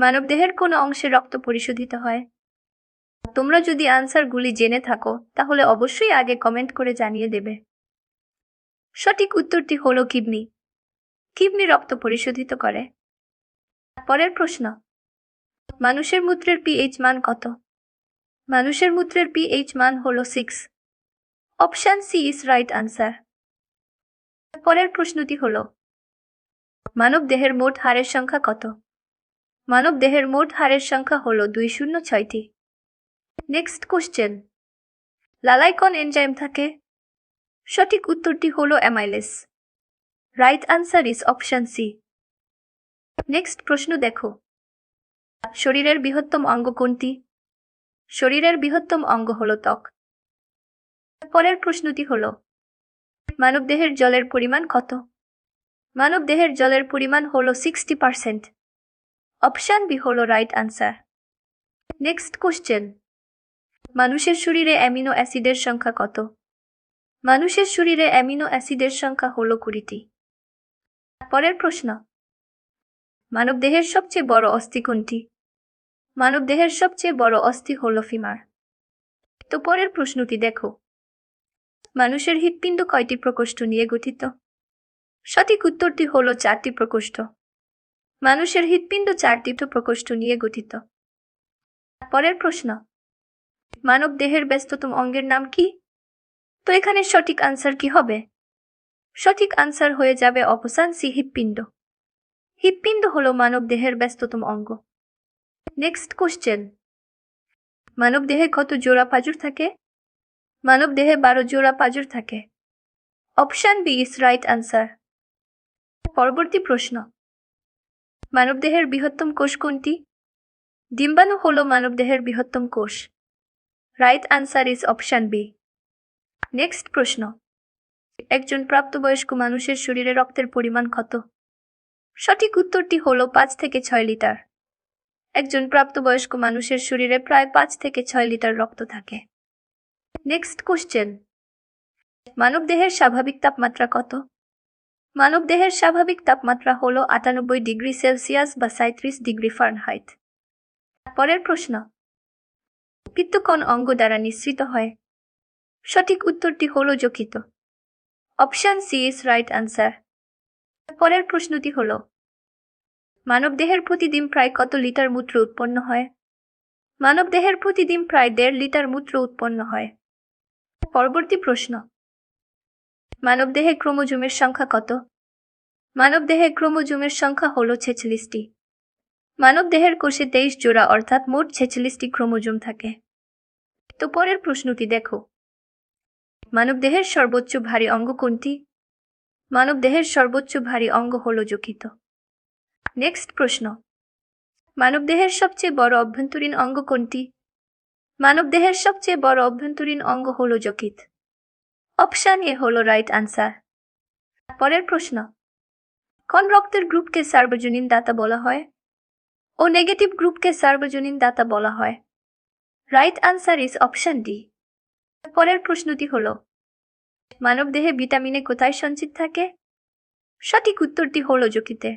মানবদেহের কোন অংশে রক্ত পরিশোধিত হয়? তোমরা যদি আনসারগুলি জেনে থাকো তাহলে অবশ্যই আগে কমেন্ট করে জানিয়ে দেবে। সঠিক উত্তরটি হলো কিডনি। কিডনি রক্ত পরিশোধিত করে। পরের প্রশ্ন, মানুষের মূত্রের পিএইচ মান কত? মানুষের মূত্রের পিএইচ মান হলো 6। Option C is right answer. পরের প্রশ্নটি হলো, মানব দেহের মোট হাড়ের সংখ্যা কত? মানব দেহের মোট হাড়ের সংখ্যা হলো 206টি। নেক্সট কোশ্চেন, লালায় কোন এনজাইম থাকে? সঠিক উত্তরটি হলো amylase. Right answer is option C. Next প্রশ্ন দেখো, শরীরের বৃহত্তম অঙ্গ কোনটি? শরীরের বৃহত্তম অঙ্গ হলো ত্বক। পরের প্রশ্নটি হলো, মানবদেহের জলের পরিমাণ কত? মানবদেহের জলের পরিমাণ হলো 60%। অপশন বি হলো রাইট আনসার। নেক্সট কোশ্চেন, মানুষের শরীরে অ্যামিনো অ্যাসিডের সংখ্যা কত? মানুষের শরীরে অ্যামিনো অ্যাসিডের সংখ্যা হলো 20টি। পরের প্রশ্ন, মানবদেহের সবচেয়ে বড় অস্থি কোনটি? মানবদেহের সবচেয়ে বড় অস্থি হলো ফিমার। তো পরের প্রশ্নটি দেখো, মানুষের হৃৎপিণ্ড কয়টি প্রকোষ্ঠ নিয়ে গঠিত? সঠিক উত্তরটি হলো 4টি প্রকোষ্ঠ। মানুষের হৃৎপিণ্ড 4টি প্রকোষ্ঠ নিয়ে গঠিত। পরের প্রশ্ন, মানব দেহের ব্যস্ততম অঙ্গের নাম কি? তো এখানে সঠিক আনসার কি হবে? সঠিক আনসার হয়ে যাবে অপশন সি, হৃৎপিণ্ড। হৃৎপিণ্ড হলো মানব দেহের ব্যস্ততম অঙ্গ। নেক্সট কোশ্চেন, মানব দেহে কত জোড়া পাঁজর থাকে? মানব দেহে 12 জোড়া পাঁজর থাকে। Option B is right answer. পরবর্তী প্রশ্ন, মানবদেহের বৃহত্তম কোষ কোনটি? ডিম্বাণু হলো মানবদেহের বৃহত্তম কোষ। Right answer is option B. Next প্রশ্ন, একজন প্রাপ্তবয়স্ক মানুষের শরীরে রক্তের পরিমাণ কত? সঠিক উত্তরটি হলো 5 থেকে 6 লিটার। একজন প্রাপ্তবয়স্ক মানুষের শরীরে প্রায় 5 থেকে 6 লিটার রক্ত থাকে। নেক্সট কোশ্চেন, মানবদেহের স্বাভাবিক তাপমাত্রা কত? মানবদেহের স্বাভাবিক তাপমাত্রা হলো 98 ডিগ্রি সেলসিয়াস বা 37 ডিগ্রি ফারেনহাইট। পরের প্রশ্ন, পিত্ত কোন অঙ্গ দ্বারা নিঃসৃত হয়? সঠিক উত্তরটি হলো যকৃত। Option C is right answer. পরের প্রশ্নটি হলো, মানবদেহের প্রতিদিন প্রায় কত লিটার মূত্র উৎপন্ন হয়? মানবদেহের প্রতিদিন প্রায় 1.5 লিটার মূত্র উৎপন্ন হয়। পরবর্তী প্রশ্ন, মানবদেহে ক্রোমোজোমের সংখ্যা কত? মানবদেহে ক্রোমোজোমের সংখ্যা হলো 46টি। মানবদেহের কোষে 23 জোড়া অর্থাৎ মোট 46টি ক্রোমোজোম থাকে। তো পরের প্রশ্নটি দেখো, মানবদেহের সর্বোচ্চ ভারী অঙ্গ কোনটি? মানবদেহের সর্বোচ্চ ভারী অঙ্গ হলো যকৃত। নেক্সট প্রশ্ন, মানবদেহের সবচেয়ে বড় অভ্যন্তরীণ অঙ্গ কোনটি? মানবদেহের সবচেয়ে বড় অভ্যন্তরীণ অঙ্গ হলো যকৃত। অপশন এ হলো রাইট আনসার। পরের প্রশ্ন, কোন রক্তের গ্রুপকে সার্বজনীন দাতা বলা হয়? ও নেগেটিভ গ্রুপকে সার্বজনীন দাতা বলা হয়। Right answer is option D. পরের প্রশ্নটি হলো, মানবদেহে ভিটামিনে কোথায় সঞ্চিত থাকে? সঠিক উত্তরটি হলো যকৃতে।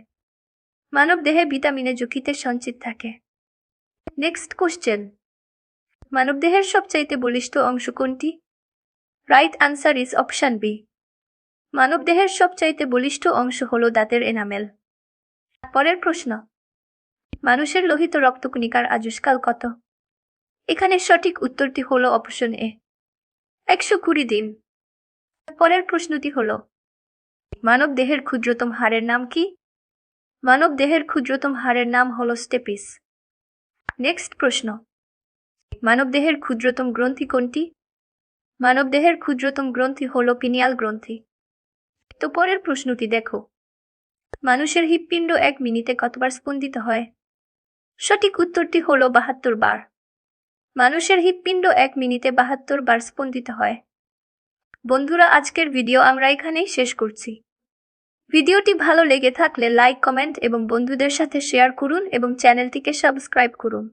মানবদেহে ভিটামিনে যকৃতে সঞ্চিত থাকে। নেক্সট কোশ্চেন, মানবদেহের সবচাইতে বলিষ্ঠ অংশ কোনটি? Right answer is option B. মানবদেহের সবচাইতে বলিষ্ঠ অংশ হলো দাঁতের এনামেল। পরের প্রশ্ন, মানুষের লোহিত রক্তকণিকার আয়ুষ্কাল কত? এখানে সঠিক উত্তরটি হলো অপশন এ, 120 দিন। পরের প্রশ্নটি হলো, মানবদেহের ক্ষুদ্রতম হাড়ের নাম কি? মানবদেহের ক্ষুদ্রতম হাড়ের নাম হলো স্টেপিস। নেক্সট প্রশ্ন, মানবদেহের ক্ষুদ্রতম গ্রন্থি কোনটি? মানবদেহের ক্ষুদ্রতম গ্রন্থি হলো পিনিয়াল গ্রন্থি। তো পরের প্রশ্নটি দেখো, মানুষের হৃৎপিণ্ড 1 মিনিটে কতবার স্পন্দিত হয়? সঠিক উত্তরটি হলো 72 বার। মানুষের হৃৎপিণ্ড 1 মিনিটে 72 বার স্পন্দিত হয়। বন্ধুরা, আজকের ভিডিও আমরা এখানেই শেষ করছি। ভিডিওটি ভালো লেগে থাকলে লাইক, কমেন্ট এবং বন্ধুদের সাথে শেয়ার করুন এবং চ্যানেলটিকে সাবস্ক্রাইব করুন।